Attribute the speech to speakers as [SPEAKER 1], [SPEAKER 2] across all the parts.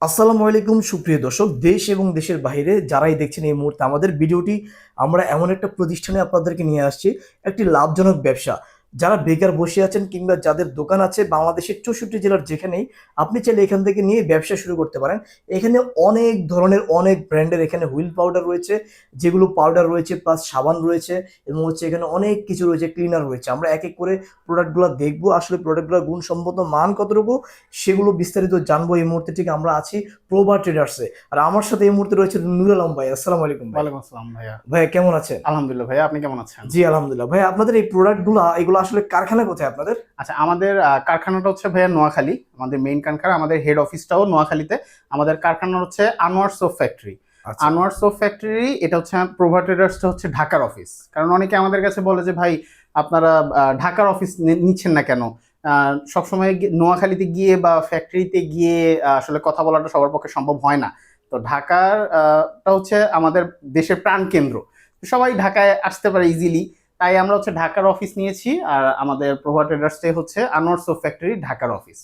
[SPEAKER 1] আসসালামু আলাইকুম সুপ্রিয় দর্শক, দেশ এবং দেশের বাইরে যারাই দেখছেন এই মুহূর্তে আমাদের ভিডিওটি, আমরা এমন একটা প্রতিষ্ঠানে আপনাদেরকে নিয়ে আসছি, একটি লাভজনক ব্যবসা। যারা বেকার বসে আছেন কিংবা যাদের দোকান আছে বাংলাদেশের 64 জেলার যেখানেই, আপনি চাইলে এখান থেকে নিয়ে ব্যবসা শুরু করতে পারেন। এখানে অনেক ধরনের অনেক ব্র্যান্ডের এখানে হুইল পাউডার রয়েছে, যেগুলো পাউডার রয়েছে প্লাস সাবান রয়েছে এবং হচ্ছে এখানে অনেক কিছু রয়েছে, ক্লিনার রয়েছে। আমরা এক এক করে প্রোডাক্টগুলো দেখবো, আসলে প্রোডাক্টগুলোর গুণসম্মত মান কতটুকু সেগুলো বিস্তারিত জানবো। এই মুহূর্তে ঠিক আমরা আছি প্রভা ট্রেডার্সে, আর আমার সাথে এই মুহূর্তে রয়েছে নুর আলম ভাই। আসসালামু আলাইকুম ভাই।
[SPEAKER 2] ওয়ালাইকুম আসসালাম ভাইয়া।
[SPEAKER 1] ভাইয়া কেমন আছেন?
[SPEAKER 2] আলহামদুলিল্লাহ ভাইয়া, আপনি কেমন আছেন?
[SPEAKER 1] জি আলহামদুলিল্লাহ। ভাই আপনাদের এই প্রোডাক্টগুলো এগুলো আসলে কারখানা কোথায় আপনাদের?
[SPEAKER 2] আচ্ছা, আমাদের কারখানাটা হচ্ছে ভাইয়া নোয়াখালী। আমাদের মেইন কারখানা, আমাদের হেড অফিসটাও নোয়াখালীতে। আমাদের কারখানা হচ্ছে আনোয়ার সোপ ফ্যাক্টরি।
[SPEAKER 1] আচ্ছা।
[SPEAKER 2] আনোয়ার সোপ ফ্যাক্টরি, এটা হচ্ছে প্রভা ট্রেডার্সটা হচ্ছে ঢাকার অফিস। কারণ অনেকে আমাদের কাছে বলে যে ভাই আপনারা ঢাকার অফিস নিচ্ছেন না কেন? সবসময় নোয়াখালীতে গিয়ে বা ফ্যাক্টরিতে গিয়ে আসলে কথা বলাটা সবার পক্ষে সম্ভব হয় না। তো ঢাকার টা হচ্ছে আমাদের দেশের প্রাণকেন্দ্র, সবাই ঢাকায় আসতে পারে ইজিলি। তাই আমরা হচ্ছে ঢাকার অফিস নিয়েছি, আর আমাদের প্রভা ট্রেডার্সটাই হচ্ছে আনোয়ার সোপ ফ্যাক্টরি ঢাকার অফিস।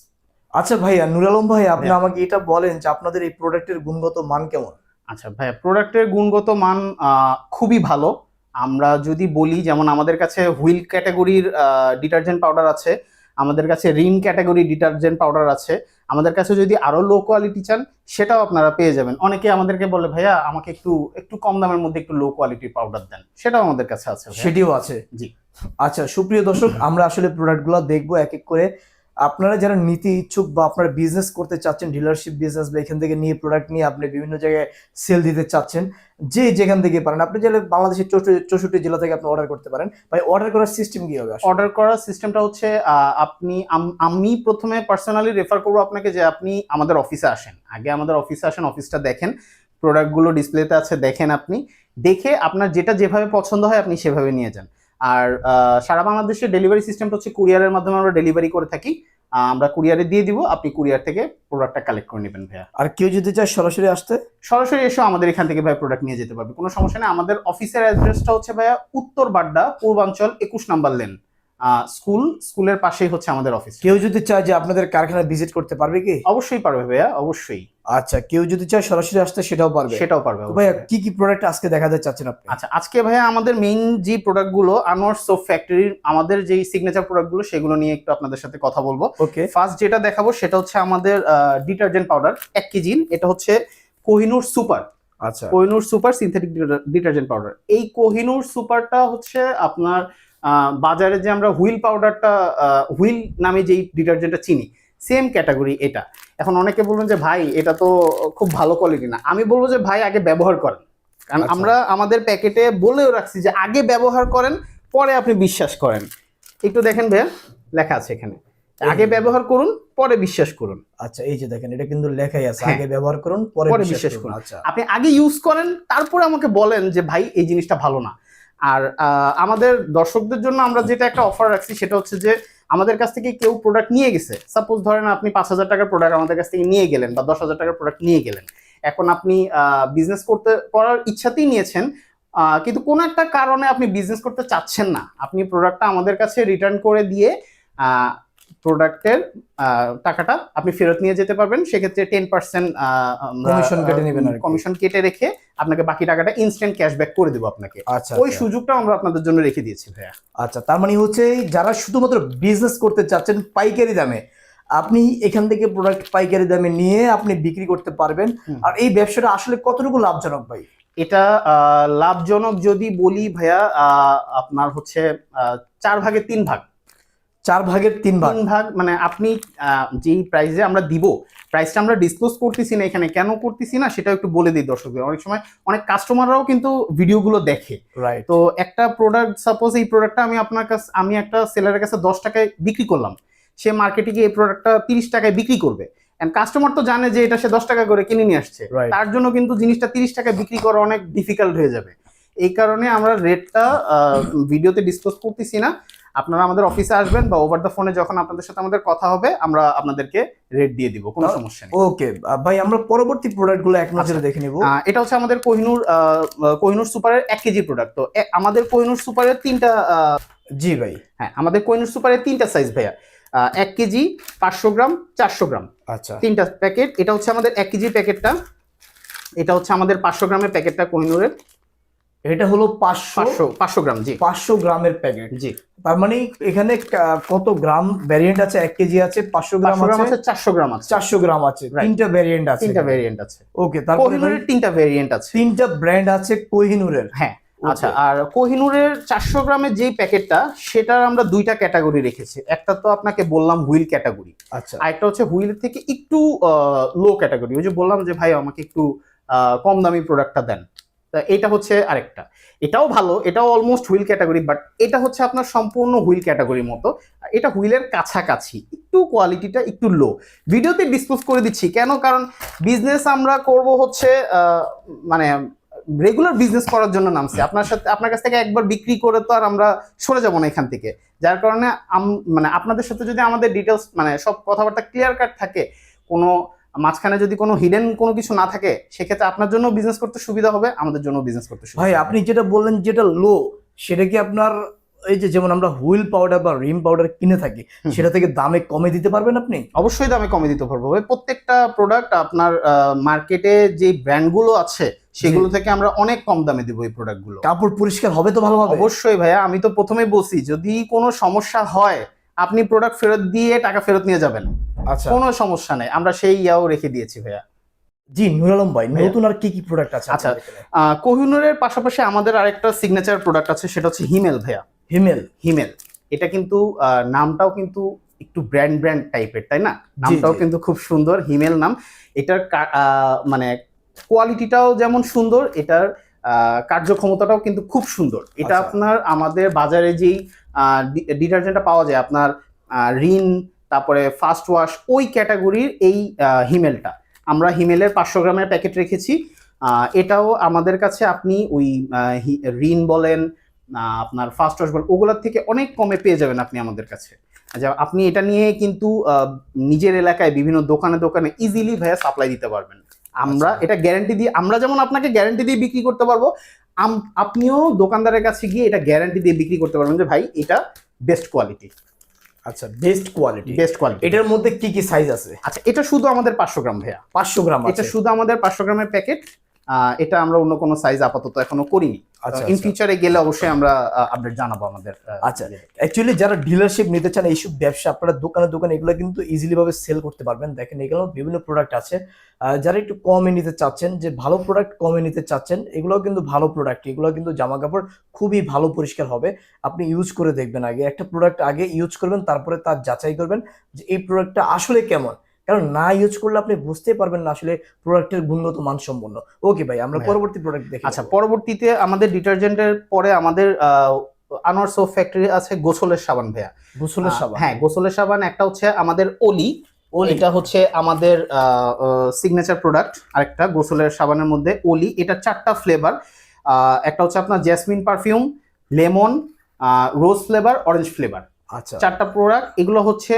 [SPEAKER 1] আচ্ছা ভাইয়া নুর আলম ভাই, আপনি আমাকে এটা বলেন যে আপনাদের এই প্রোডাক্টের গুণগত মান কেমন?
[SPEAKER 2] আচ্ছা ভাইয়া, প্রোডাক্টের গুণগত মান খুবই ভালো। আমরা যদি বলি, যেমন আমাদের কাছে হুইল ক্যাটাগরির ডিটারজেন্ট পাউডার আছে, আমাদের কাছে রিন ক্যাটাগরি ডিটারজেন্ট পাউডার আছে। আমাদের কাছে যদি আরো লো কোয়ালিটি চান সেটাও আপনারা পেয়ে যাবেন। অনেকে আমাদেরকে বলে ভাইয়া আমাকে একটু একটু কম দামের মধ্যে একটু লো কোয়ালিটির পাউডার দেন, সেটাও আমাদের কাছে আছে ভাইয়া।
[SPEAKER 1] সেটিও আছে?
[SPEAKER 2] জি।
[SPEAKER 1] আচ্ছা সুপ্রিয় দর্শক, আমরা আসলে প্রোডাক্টগুলো দেখবো এক এক করে। আপনারা যারা নিতে ইচ্ছুক বা আপনারা বিজনেস করতে চাচ্ছেন, ডিলারশিপ বিজনেস বা এখান থেকে নিয়ে প্রোডাক্ট নিয়ে আপনি বিভিন্ন জায়গায় সেল দিতে চাচ্ছেন, যে যেখান থেকে পারেন আপনি চাইলে বাংলাদেশের 64 জেলা থেকে আপনি অর্ডার করতে পারেন। ভাই অর্ডার করার সিস্টেম কি হবে?
[SPEAKER 2] অর্ডার করার সিস্টেমটা হচ্ছে আমি প্রথমে পার্সোনালি রেফার করবো আপনাকে যে আপনি আমাদের অফিসে আসেন। আগে আমাদের অফিসে আসেন, অফিসটা দেখেন, প্রোডাক্টগুলো ডিসপ্লেতে আছে দেখেন। আপনি দেখে আপনার যেটা যেভাবে পছন্দ হয় আপনি সেভাবে নিয়ে যান। আর সারা বাংলাদেশে ডেলিভারি সিস্টেমটা হচ্ছে কুরিয়ারের মাধ্যমে আমরা ডেলিভারি করে থাকি। আমরা কুরিয়ারে দিয়ে দিব, আপনি কুরিয়ার থেকে প্রোডাক্টটা কালেক্ট করে নেবেন ভাইয়া।
[SPEAKER 1] আর কেউ যদি চায় সরাসরি আসতে?
[SPEAKER 2] সরাসরি এসে আমাদের এখান থেকে ভাই প্রোডাক্ট নিয়ে যেতে পারবে, কোনো সমস্যা নেই। আমাদের অফিসের অ্যাড্রেসটা হচ্ছে ভাইয়া উত্তর বাড্ডা, পূর্বাঞ্চল 21 নাম্বার লেন। স্কুলের পাশেই হচ্ছে আমাদের অফিস।
[SPEAKER 1] কেউ যদি চায় যে আপনাদের কারখানা ভিজিট করতে পারবে কি?
[SPEAKER 2] অবশ্যই পারবে ভাইয়া, অবশ্যই।
[SPEAKER 1] আচ্ছা, কেউ যদি চায় সরাসরি আসতে সেটাও পারবে?
[SPEAKER 2] সেটাও পারবে।
[SPEAKER 1] ভাইয়া কি কি প্রোডাক্ট আজকে দেখাতে চাচ্ছেন আপনি?
[SPEAKER 2] আচ্ছা, আজকে ভাইয়া আমাদের মেইন যে প্রোডাক্টগুলো আনোয়ার সোপ ফ্যাক্টরির, আমাদের যেই সিগনেচার প্রোডাক্টগুলো সেগুলো নিয়ে একটু আপনাদের সাথে কথা বলবো।
[SPEAKER 1] ওকে।
[SPEAKER 2] ফার্স্ট যেটা দেখাবো সেটা হচ্ছে আমাদের ডিটারজেন্ট পাউডার 1 কেজি। এটা হচ্ছে কোহিনুর সুপার।
[SPEAKER 1] আচ্ছা,
[SPEAKER 2] Kohinoor super synthetic detergent powder. এই কোহিনুর সুপারটা হচ্ছে আপনার বাজারে যে আমরা হুইল পাউডারটা, হুইল নামে যেই ডিটারজেন্টটা চিনি, সেম ক্যাটাগরি এটা। এখন অনেকে বলবেন যে ভাই এটা তো খুব ভালো কোয়ালিটি না। আমি বলবো যে ভাই আগে ব্যবহার করেন, কারণ আমরা আমাদের প্যাকেটে বলেও রাখছি যে আগে ব্যবহার করেন পরে আপনি বিশ্বাস করেন। একটু দেখেন ভাইয়া, লেখা আছে এখানে আগে ব্যবহার করুন পরে বিশ্বাস করুন।
[SPEAKER 1] আচ্ছা এই যে দেখেন, এটা কিন্তু লেখাই আছে
[SPEAKER 2] হ্যাঁ।
[SPEAKER 1] আগে ব্যবহার করুন পরে বিশ্বাস করুন। আচ্ছা,
[SPEAKER 2] আপনি আগে ইউজ করেন তারপরে আমাকে বলেন যে ভাই এই জিনিসটা ভালো না। আর আমাদের দর্শকদের জন্য আমরা যেটা একটা অফার রাখছি সেটা হচ্ছে যে আমাদের কাছ থেকে কেউ প্রোডাক্ট নিয়ে গেছে, সাপোজ ধরেন আপনি 5,000 টাকার প্রোডাক্ট আমাদের কাছ থেকে নিয়ে গেলেন বা 10,000 টাকার প্রোডাক্ট নিয়ে গেলেন। এখন আপনি বিজনেস করার ইচ্ছাতেই নিয়েছেন, কিন্তু কোনো একটা কারণে আপনি বিজনেস করতে চাচ্ছেন না, আপনি প্রোডাক্টটা আমাদের কাছে রিটার্ন করে দিয়ে প্রোডাক্টের টাকাটা আপনি ফেরত নিয়ে যেতে পারবেন। সেক্ষেত্রে 10%
[SPEAKER 1] কমিশন কেটে নেবেন, আর
[SPEAKER 2] কমিশন কেটে রেখে আপনাকে বাকি টাকাটা ইনস্ট্যান্ট ক্যাশব্যাক করে দেবো আপনাকে।
[SPEAKER 1] আচ্ছা,
[SPEAKER 2] ওই সুযোগটা আমরা আপনাদের জন্য রেখে দিয়েছি ভাইয়া।
[SPEAKER 1] আচ্ছা, তার মানে হচ্ছে যারা শুধুমাত্র বিজনেস করতে চাচ্ছেন পাইকারি দামে, আপনি এখান থেকে প্রোডাক্ট পাইকারি দামে নিয়ে আপনি বিক্রি করতে পারবেন। আর এই ব্যবসাটা আসলে কতটুকু লাভজনক ভাই?
[SPEAKER 2] এটা লাভজনক যদি বলি ভাইয়া, আপনার হচ্ছে 4 ভাগের 3 ভাগ।
[SPEAKER 1] 4 ভাগের 3 ভাগ?
[SPEAKER 2] 3 ভাগ মানে আপনি যেই প্রাইসে আমরা দিব, প্রাইসটা আমরা ডিসক্লোজ করতেছি না এখানে। কেন করতেছি না সেটা একটু বলে দিই দর্শকদের। অনেক সময় অনেক কাস্টমাররাও কিন্তু ভিডিওগুলো দেখে।
[SPEAKER 1] রাইট।
[SPEAKER 2] তো একটা প্রোডাক্ট, সাপোজ এই প্রোডাক্টটা আমি একটা সেলারের কাছে 10 টাকায় বিক্রি করলাম, সে মার্কেটে গিয়ে এই প্রোডাক্টটা 30 টাকায় বিক্রি করবে। এন্ড কাস্টমার তো জানে যে এটা সে 10 টাকা করে কিনে নিয়ে আসছে, তার জন্য কিন্তু জিনিসটা 30 টাকায় বিক্রি করা অনেক ডিফিকাল্ট হয়ে যাবে। এই কারণে আমরা রেটটা ভিডিওতে ডিসক্লোজ করতেছি না। আপনারা আমাদের অফিসে আসবেন বা ওভার দ্য ফোনে যখন আপনাদের সাথে আমাদের কথা হবে আমরা আপনাদেরকে রেট দিয়ে দিব, কোনো সমস্যা নেই।
[SPEAKER 1] ওকে ভাই, আমরা পরবর্তী প্রোডাক্টগুলো এক নজরে দেখে নিব।
[SPEAKER 2] এটা হচ্ছে আমাদের কোহিনুর সুপারের 1 কেজি প্রোডাক্ট। তো আমাদের কোহিনুর সুপারের 3টা,
[SPEAKER 1] জি ভাই।
[SPEAKER 2] হ্যাঁ আমাদের কোহিনুর সুপারের 3টা সাইজ ভাইয়া। 1 কেজি, 500 গ্রাম, 400 গ্রাম,
[SPEAKER 1] আচ্ছা,
[SPEAKER 2] 3টা প্যাকেট। এটা হচ্ছে আমাদের 1 কেজি প্যাকেটটা, এটা হচ্ছে আমাদের 500 গ্রামের প্যাকেটটা কোহিনুরের।
[SPEAKER 1] এটা হলো 500
[SPEAKER 2] 500 গ্রাম, জি
[SPEAKER 1] 500 গ্রামের প্যাকেট।
[SPEAKER 2] জি।
[SPEAKER 1] তার মানে এখানে কত গ্রাম ভ্যারিয়েন্ট আছে? 1 কেজি আছে, 500 গ্রাম
[SPEAKER 2] 500 গ্রাম
[SPEAKER 1] আছে,
[SPEAKER 2] আছে, 400 গ্রাম আছে,
[SPEAKER 1] 400 গ্রাম আছে,
[SPEAKER 2] Right.
[SPEAKER 1] তিনটা ভ্যারিয়েন্ট আছে,
[SPEAKER 2] 3টা ভেরিয়েন্ট আছে।
[SPEAKER 1] ওকে। তারপরে
[SPEAKER 2] কোহিনুরের 3টা ভেরিয়েন্ট আছে,
[SPEAKER 1] তিনটা ব্র্যান্ড আছে কোহিনুরের।
[SPEAKER 2] হ্যাঁ। আচ্ছা, আর কোহিনুরের 400 গ্রামের যেই প্যাকেটটা, সেটার আমরা 2টা ক্যাটাগরি রেখেছি। একটা তো আপনাকে বললাম হুইল ক্যাটাগরি,
[SPEAKER 1] আচ্ছা,
[SPEAKER 2] আর একটা হচ্ছে হুইলের থেকে একটু লো ক্যাটাগরি। ওই যে বললাম যে ভাই আমাকে একটু কম দামি প্রোডাক্টটা দেন, তা এটা হচ্ছে আরেকটা। এটাও ভালো, এটাও অলমোস্ট হুইল ক্যাটাগরি, বাট এটা হচ্ছে আপনার সম্পূর্ণ হুইল ক্যাটাগরির মতো। এটা হুইলের কাছাকাছি, একটু কোয়ালিটিটা একটু লো। ভিডিওতে ডিসক্লোজ করে দিচ্ছি কেন, কারণ বিজনেস আমরা করব হচ্ছে মানে রেগুলার বিজনেস করার জন্য নামছি। আপনার কাছ থেকে একবার বিক্রি করে তো আর আমরা সরে যাব না এখান থেকে। যার কারণে মানে আপনাদের সাথে যদি আমাদের ডিটেলস মানে সব কথাবার্তা ক্লিয়ার কাট থাকে, কোনো মাঝখানে যদি কোনো হিডেন কোনো কিছু না থাকে, সেক্ষেত্রে আপনার জন্য বিজনেস করতে সুবিধা হবে, আমাদের জন্য বিজনেস করতে সুবিধা
[SPEAKER 1] ভাই
[SPEAKER 2] হবে।
[SPEAKER 1] আপনি যেটা বললেন যেটা লো, সেটা কি আপনার এই যে যেমন আমরা হুইল পাউডার বা রিম পাউডার কিনে থাকি, সেটা থেকে দামে কমে দিতে পারবেন আপনি?
[SPEAKER 2] অবশ্যই দামে কমে দিতে পারবো ভাই। প্রত্যেকটা প্রোডাক্ট আপনার মার্কেটে যে ব্র্যান্ডগুলো আছে সেগুলো থেকে আমরা অনেক কম দামে দিব এই প্রোডাক্টগুলো।
[SPEAKER 1] কাপড় পরিষ্কার হবে তো ভালোভাবে?
[SPEAKER 2] অবশ্যই ভাইয়া, আমি তো প্রথমেই বলছি যদি কোনো সমস্যা হয় আপনি প্রোডাক্ট ফেরত দিয়ে টাকা ফেরত নিয়ে যাবেন,
[SPEAKER 1] আচ্ছা,
[SPEAKER 2] কোনো সমস্যা নেই, আমরা সেই ইয়াও রেখে দিয়েছি ভাইয়া।
[SPEAKER 1] জি নুর আলম ভাই,
[SPEAKER 2] ভাইয়া।
[SPEAKER 1] নতুন আর কি কি প্রোডাক্ট আছে
[SPEAKER 2] আচ্ছা,
[SPEAKER 1] আপনাদের এখানে?
[SPEAKER 2] কোহিনুরের পাশাপাশি আমাদের আরেকটা সিগনেচার প্রোডাক্ট আছে, সেটা হচ্ছে হিমেল ভাইয়া।
[SPEAKER 1] হিমেল।
[SPEAKER 2] হিমেল, এটা কিন্তু নামটাও কিন্তু একটু ব্র্যান্ড টাইপের, তাই না? নামটাও
[SPEAKER 1] জি।
[SPEAKER 2] কিন্তু খুব সুন্দর, হিমেল নাম। এটার মানে কোয়ালিটিটাও যেমন সুন্দর, এটার কার্যক্ষমতাটাও কিন্তু খুব সুন্দর। এটা
[SPEAKER 1] আচ্ছা।
[SPEAKER 2] আপনার আমাদের বাজারে যেই ডিটারজেন্টটা পাওয়া যায় আপনার রিন, তারপরে ফাস্ট ওয়াশ, ওই ক্যাটাগরির এই হিমেলটা। আমরা হিমেলের 500 গ্রামের প্যাকেট রেখেছি। এটাও আমাদের কাছে আপনি ওই রিন বলেন, আপনার ফাস্ট ওয়াশ বলেন, ওগুলোর থেকে অনেক কমে পেয়ে যাবেন আপনি আমাদের কাছে। আচ্ছা, আপনি এটা নিয়ে কিন্তু নিজের এলাকায় বিভিন্ন দোকানে দোকানে ইজিলি ভাইয়া সাপ্লাই দিতে পারবেন। আমরা এটা গ্যারান্টি দিয়ে, আমরা যেমন আপনাকে গ্যারান্টি দিয়ে বিক্রি করতে পারবো, আপনিও দোকানদারের কাছে গিয়ে এটা গ্যারান্টি দিয়ে বিক্রি করতে পারবেন যে ভাই এটা বেস্ট কোয়ালিটি।
[SPEAKER 1] আচ্ছা, বেস্ট কোয়ালিটি।
[SPEAKER 2] Best quality.
[SPEAKER 1] এটার মধ্যে কি কি সাইজ আছে?
[SPEAKER 2] আচ্ছা, এটা শুধু আমাদের 500 গ্রাম ভাইয়া,
[SPEAKER 1] 500 গ্রাম
[SPEAKER 2] এটা
[SPEAKER 1] আছে।
[SPEAKER 2] শুধু আমাদের 500 গ্রামের প্যাকেট। এটা আমরা অন্য কোনো সাইজ আপাতত এখনো করিনি।
[SPEAKER 1] আচ্ছা,
[SPEAKER 2] ইন
[SPEAKER 1] আচ্ছা।
[SPEAKER 2] ফিউচারে গেলে অবশ্যই আমরা আপডেট জানাবো আমাদের।
[SPEAKER 1] আচ্ছা, অ্যাকচুয়ালি যারা ডিলারশিপ নিতে চান এইসব ব্যবসা, আপনারা দোকানে দোকানে এগুলো কিন্তু ইজিলি ভাবে সেল করতে পারবেন। দেখেন এগুলো বিভিন্ন প্রোডাক্ট আছে। যারা একটু কমে নিতে চাচ্ছেন, যে ভালো প্রোডাক্ট কমে নিতে চাচ্ছেন, এগুলোও কিন্তু ভালো প্রোডাক্ট। এগুলো কিন্তু জামা কাপড় খুবই ভালো পরিষ্কার হবে। আপনি ইউজ করে দেখবেন, আগে একটা প্রোডাক্ট আগে ইউজ করবেন, তারপরে তার যাচাই করবেন যে এই প্রোডাক্টটা আসলে কেমন। কারণ না ইউজ করলে আপনি বুঝতেই পারবেন না আসলে প্রোডাক্টের গুণগত মানসম্পন্ন। ওকে ভাই, আমরা
[SPEAKER 2] হ্যাঁ।
[SPEAKER 1] পরবর্তী প্রোডাক্ট দেখি।
[SPEAKER 2] আচ্ছা, পরবর্তীতে আমাদের ডিটারজেন্টের পরে আমাদের আনোয়ার সোপ ফ্যাক্টরি আছে গোসলের সাবান ভাইয়া।
[SPEAKER 1] গোসলের সাবান।
[SPEAKER 2] হ্যাঁ, গোসলের সাবান একটা হচ্ছে আমাদের অলি,
[SPEAKER 1] অলি।
[SPEAKER 2] এটা হচ্ছে আমাদের সিগনেচার প্রোডাক্ট। আরেকটা গোসলের সাবানের মধ্যে অলি, এটা 4টা ফ্লেভার। একটা হচ্ছে আপনার জেসমিন পারফিউম, লেমন, রোজ ফ্লেভার, অরেঞ্জ ফ্লেভার।
[SPEAKER 1] আচ্ছা,
[SPEAKER 2] 4টা প্রোডাক্ট। এগুলো হচ্ছে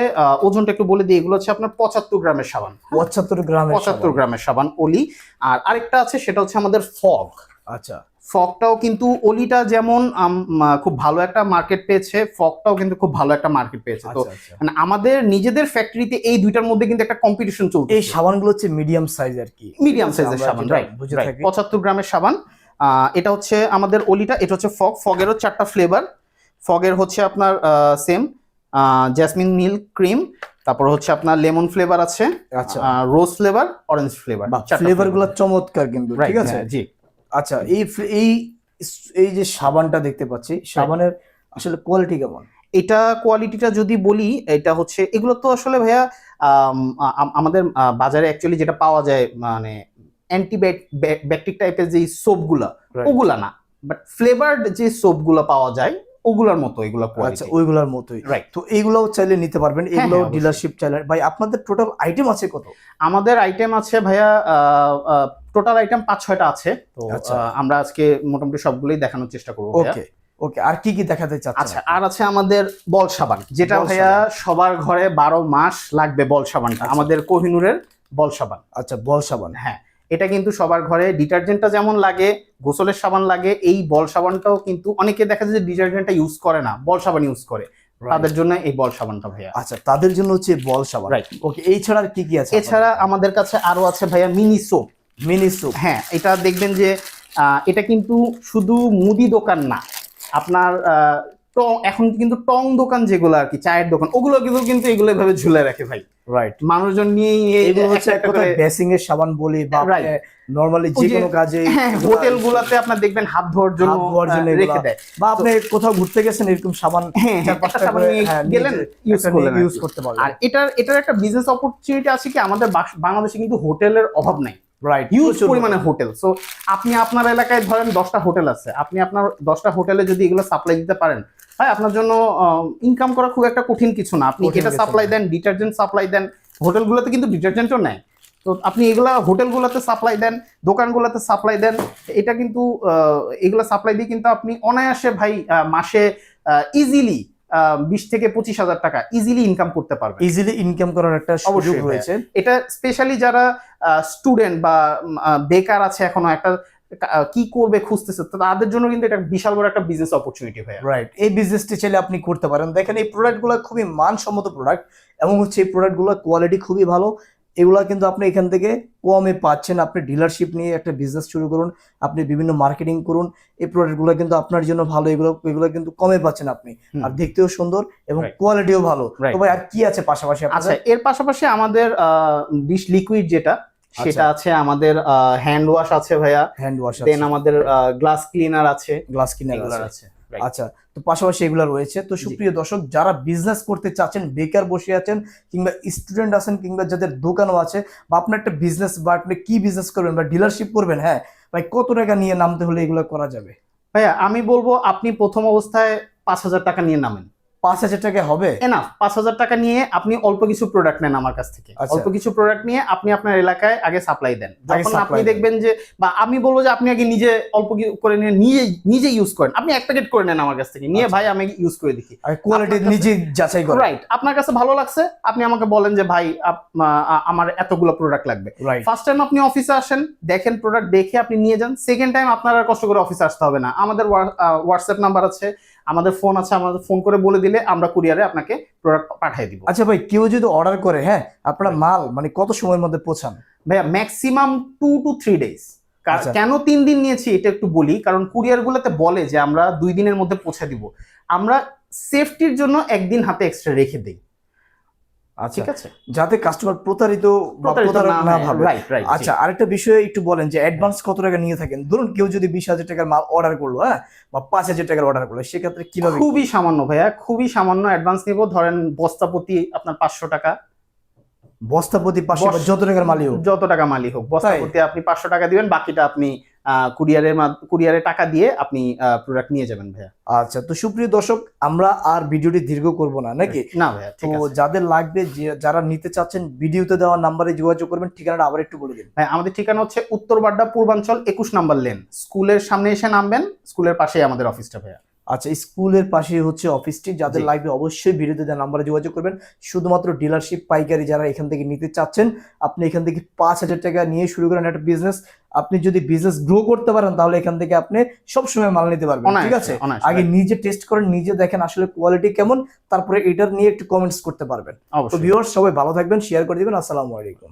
[SPEAKER 2] ওজনটা একটু বলে দিই, এগুলো হচ্ছে আপনার 75 গ্রামের সাবান।
[SPEAKER 1] 75 গ্রামের
[SPEAKER 2] 75 গ্রামের সাবান অলি। আর আরেকটা আছে, সেটা হচ্ছে আমাদের ফগ।
[SPEAKER 1] আচ্ছা,
[SPEAKER 2] ফগটাও কিন্তু, অলিটা যেমন খুব ভালো একটা মার্কেট পেয়েছে, ফগটাও কিন্তু খুব ভালো একটা মার্কেট পেয়েছে। তো
[SPEAKER 1] আচ্ছা, আচ্ছা।
[SPEAKER 2] মানে আমাদের নিজেদের ফ্যাক্টরিতে এই দুইটার মধ্যে কিন্তু একটা কম্পিটিশন চলছে।
[SPEAKER 1] এই সাবানগুলো হচ্ছে মিডিয়াম সাইজ আর কি,
[SPEAKER 2] মিডিয়াম সাইজের
[SPEAKER 1] আমরা
[SPEAKER 2] সাবান,
[SPEAKER 1] যেটা
[SPEAKER 2] রাইট,
[SPEAKER 1] বুঝে থাকি।
[SPEAKER 2] 75 গ্রামের সাবান। এটা হচ্ছে আমাদের অলিটা, এটা হচ্ছে ফগ। ফগেরও 4টা ফ্লেভার। ফগের হচ্ছে আপনার সেম জেসমিন মিল্ক ক্রিম, তারপর হচ্ছে আপনার লেমন ফ্লেভার আছে,
[SPEAKER 1] আচ্ছা,
[SPEAKER 2] রোজ ফ্লেভার, অরেঞ্জ ফ্লেভার।
[SPEAKER 1] ফ্লেভারগুলো চমৎকার কিন্তু, ঠিক আছে।
[SPEAKER 2] জি।
[SPEAKER 1] আচ্ছা, এই এই যে সাবানটা দেখতে পাচ্ছি, সাবানের আসলে কোয়ালিটি কেমন?
[SPEAKER 2] এটা কোয়ালিটিটা যদি বলি, এটা হচ্ছে, এগুলো তো আসলে ভাইয়া আমাদের বাজারে অ্যাকচুয়ালি যেটা পাওয়া যায় মানে অ্যান্টিব্যাকটিক টাইপের যে সোপগুলা, ওগুলা না, বাট ফ্লেভারড যে সোপগুলো পাওয়া যায় ওগুলার মতো এগুলো
[SPEAKER 1] আচ্ছা,
[SPEAKER 2] কোয়ালিটি।
[SPEAKER 1] ওইগুলোর মতোই।
[SPEAKER 2] রাইট।
[SPEAKER 1] তো এইগুলোও চাইলে নিতে পারবেন, এগুলো
[SPEAKER 2] হ্যাঁ,
[SPEAKER 1] ডিলারশিপ চাইলে। ভাই আপনাদের টোটাল আইটেম আছে কত?
[SPEAKER 2] আমাদের আইটেম আছে ভাইয়া, টোটাল আইটেম 5-6টা আছে। তো
[SPEAKER 1] আচ্ছা।
[SPEAKER 2] আমরা আজকে মোটামুটি সবগুলোই দেখানোর চেষ্টা করবো ভাইয়া।
[SPEAKER 1] ওকে, ওকে। আর কি কি দেখাতে চাচ্ছেন?
[SPEAKER 2] আচ্ছা, আর আছে আমাদের বল সাবান, যেটা
[SPEAKER 1] বল
[SPEAKER 2] ভাইয়া
[SPEAKER 1] সাবান।
[SPEAKER 2] সবার ঘরে 12 মাস লাগবে বল সাবানটা।
[SPEAKER 1] আচ্ছা।
[SPEAKER 2] আমাদের কোহিনুরের বল সাবান।
[SPEAKER 1] আচ্ছা, বল সাবান।
[SPEAKER 2] হ্যাঁ, এটা কিন্তু সবার ঘরে, ডিটারজেন্টটা যেমন লাগে, গোসলের সাবান লাগে, এই বল সাবানটাও কিন্তু অনেকে দেখা যায় যে ডিটারজেন্টটা ইউজ করে না, বল সাবান ইউজ করে। তাদের জন্য এই বল সাবানটা ভাইয়া।
[SPEAKER 1] আচ্ছা, তাদের জন্য হচ্ছে বল সাবান।
[SPEAKER 2] রাইট।
[SPEAKER 1] ওকে, এই ছাড়া আর কি কি আছে?
[SPEAKER 2] এছাড়া আমাদের কাছে আরো আছে ভাইয়া মিনি সোপ।
[SPEAKER 1] মিনি সোপ,
[SPEAKER 2] হ্যাঁ, এটা দেখবেন যে এটা কিন্তু শুধু মুদি দোকান না, আপনার টং, এখন কিন্তু টং দোকান যেগুলো আর কি, চায়ের দোকান, ওগুলো কিন্তু এগুলো এভাবে ঝুলে রাখে ভাই।
[SPEAKER 1] রাইট।
[SPEAKER 2] মানুষজন নিয়ে
[SPEAKER 1] এগুলো হচ্ছে এক কথায় বেসিং এর সাবান বলি বা নরমালি যে কোনো কাজে
[SPEAKER 2] হোটেল গুলাতে আপনার দেখবেন হাত ধোয়ার জন্য রেখে দেয়,
[SPEAKER 1] বা আপনি কোথাও ঘুরতে গেছেন এরকম সাবান
[SPEAKER 2] গেলেন
[SPEAKER 1] ইউজ করতে পারবেন।
[SPEAKER 2] আর এটার একটা বিজনেস অপরচুনিটি আছে কি, আমাদের বাংলাদেশে কিন্তু হোটেলের অভাব নাই,
[SPEAKER 1] রাইট,
[SPEAKER 2] হিউজ পরিমাণে হোটেল। সো আপনি আপনার এলাকায় ধরেন 10টা হোটেল আছে, আপনি আপনার 10টা হোটেলে যদি এগুলো সাপ্লাই দিতে পারেন ভাই, আপনার জন্য ইনকাম করা খুব একটা কঠিন কিছু না। আপনি এটা সাপ্লাই দেন, ডিটারজেন্ট সাপ্লাই দেন, হোটেলগুলোতে কিন্তু ডিটারজেন্টও নেয়, তো আপনি এগুলা হোটেলগুলোতে সাপ্লাই দেন, দোকানগুলোতে সাপ্লাই দেন, এটা কিন্তু এগুলা সাপ্লাই দিয়ে কিন্তু আপনি অনায়াসে ভাই মাসে ইজিলি 20 থেকে 25,000 টাকা ইজিলি ইনকাম করতে পারবেন।
[SPEAKER 1] ইজিলি ইনকাম করার একটা সুযোগ রয়েছে।
[SPEAKER 2] এটা স্পেশালি যারা স্টুডেন্ট বা বেকার আছে, এখনো একটা কি করবে খুঁজতেছে, তাদের জন্য কিন্তু এটা বিশাল বড় একটা বিজনেস অপরচুনিটি হয়।
[SPEAKER 1] রাইট, এই বিজনেসটি চাইলে আপনি করতে পারেন। দেখেন এই প্রোডাক্টগুলো খুবই মানসম্মত প্রোডাক্ট এবং হচ্ছে এই প্রোডাক্টগুলো কোয়ালিটি খুবই ভালো। এগুলা কিন্তু আপনি এখান থেকে কমে পাচ্ছেন। আপনি ডিলারশিপ নিয়ে একটা বিজনেস শুরু করুন, আপনি বিভিন্ন মার্কেটিং করুন, এই প্রোডাক্টগুলো কিন্তু আপনার জন্য ভালো। এগুলো কিন্তু কমে পাচ্ছেন আপনি, আর দেখতেও সুন্দর এবং কোয়ালিটিও ভালো। তো ভাই আর কি আছে পাশাপাশি?
[SPEAKER 2] আচ্ছা, এর পাশাপাশি আমাদের ডিশ লিকুইড যেটা, সেটা আছে, আমাদের হ্যান্ড ওয়াশ আছে ভাইয়া,
[SPEAKER 1] হ্যান্ড ওয়াশ,
[SPEAKER 2] দেন আমাদের গ্লাস ক্লিনার আছে,
[SPEAKER 1] গ্লাস ক্লিনার আছে। আচ্ছা, তো পাশাপাশি এগুলো রয়েছে। তো সুপ্রিয় দর্শক, যারা বিজনেস করতে চাচ্ছেন, বেকার বসে আছেন, কিংবা স্টুডেন্ট আছেন, কিংবা যাদের দোকানও আছে, বা আপনার একটা বিজনেস, বা আপনি কি বিজনেস করবেন বা ডিলারশিপ করবেন, হ্যাঁ ভাই, কত টাকা নিয়ে নামতে হলে এগুলো করা যাবে?
[SPEAKER 2] ভাইয়া আমি বলবো আপনি প্রথম অবস্থায় 5,000 টাকা নিয়ে নামেন।
[SPEAKER 1] 5,000 টাকা হবে
[SPEAKER 2] এনাফ। 5,000 টাকা নিয়ে আপনি অল্প কিছু প্রোডাক্ট নেন আমার কাছ থেকে। অল্প কিছু প্রোডাক্ট নিয়ে আপনি আপনার এলাকায় আগে সাপ্লাই দেন। যখন আপনি দেখবেন যে, বা আমি বলবো যে আপনি আগে নিজে অল্প করে নিয়ে নিজে ইউজ করেন, আপনি এক প্যাকেট করে নেন আমার কাছ থেকে নিয়ে, ভাই আমি ইউজ করে দেখি,
[SPEAKER 1] কোয়ালিটি নিজে যাচাই করেন।
[SPEAKER 2] রাইট, আপনার কাছে ভালো লাগছে, আপনি আমাকে বলেন যে ভাই আমার এতগুলো প্রোডাক্ট লাগবে। ফার্স্ট টাইম আপনি অফিসে আসেন, দেখেন প্রোডাক্ট, দেখে আপনি নিয়ে যান। সেকেন্ড টাইম আপনার আর কষ্ট করে অফিসে আসতে হবে না, আমাদের হোয়াটসঅ্যাপ নাম্বার আছে, আমাদের ফোন আছে, আমাদের ফোন করে বলে দিলে আমরা কুরিয়ারে আপনাকে প্রোডাক্ট পাঠিয়ে দিব।
[SPEAKER 1] আচ্ছা ভাই, কেউ যদি অর্ডার করে, হ্যাঁ, আপনারা মাল মানে কত সময়ের মধ্যে পৌঁছান?
[SPEAKER 2] ভাইয়া ম্যাক্সিমাম 2 to 3 days। কেন 3 দিন নিয়েছি এটা একটু বলি, কারণ কুরিয়ার গুলোতে বলে যে আমরা 2 দিনের মধ্যে পৌঁছে দিব, আমরা সেফটির জন্য একদিন হাতে এক্সট্রা রেখে দিই। ঠিক আছে,
[SPEAKER 1] যাতে কাস্টমার প্রতারিত না ভাবে। আচ্ছা, আরেকটা বিষয় একটু বলেন যে অ্যাডভান্স কত টাকা নিয়ে থাকেন? ধরুন কেউ যদি 20,000 টাকার মাল অর্ডার করলো, হ্যাঁ, বা 5,000 টাকার অর্ডার করলো, সেক্ষেত্রে কিভাবে?
[SPEAKER 2] খুবই সামান্য ভাইয়া, খুবই সামান্য অ্যাডভান্স নিব। ধরেন বস্তাপতি আপনার 500 টাকা,
[SPEAKER 1] বস্তাপতি 500, যত টাকার মালই হোক,
[SPEAKER 2] যত টাকা মালই হোক, বস্তাপতি আপনি 500 টাকা দিবেন, বাকিটা আপনি কুরিয়ারে টাকা দিয়ে আপনি প্রোডাক্ট নিয়ে যাবেন ভাইয়া।
[SPEAKER 1] আচ্ছা, তো সুপ্রিয় দর্শক, আমরা আর ভিডিওটি দীর্ঘ করব না, নাকি?
[SPEAKER 2] না ভাইয়া, ঠিক আছে।
[SPEAKER 1] তো যাদের লাগবে, যারা নিতে চাচ্ছেন, ভিডিওতে দেওয়া নাম্বারে যোগাযোগ করবেন। ঠিকানাটা আবার একটু বলে দিন।
[SPEAKER 2] হ্যাঁ, আমাদের ঠিকানা হচ্ছে উত্তর বাড্ডা, পূর্বাঞ্চল 21 নম্বর লেন, স্কুলের সামনে এসে নামবেন, স্কুলের পাশেই আমাদের অফিসটা ভাইয়া।
[SPEAKER 1] আচ্ছা, স্কুলের পাশে হচ্ছে অফিসটি। যাদের লাগবে অবশ্যই ভিডিওতে দেওয়া নাম্বারে যোগাযোগ করবেন। শুধুমাত্র ডিলারশিপ, পাইকারি যারা এখান থেকে নিতে চাচ্ছেন, আপনি এখান থেকে 5,000 টাকা নিয়ে শুরু করেন একটা বিজনেস। আপনি যদি বিজনেস গ্রো করতে পারেন, তাহলে এখান থেকে আপনি সবসময় মাল নিতে পারবেন। ঠিক আছে, আগে নিজে টেস্ট করেন, নিজে দেখেন আসলে কোয়ালিটি কেমন, তারপরে এটার নিয়ে একটু কমেন্টস করতে পারবেন। তো ভিউয়ার্স, সবাই ভালো থাকবেন, শেয়ার করে দিবেন। আসসালামু আলাইকুম।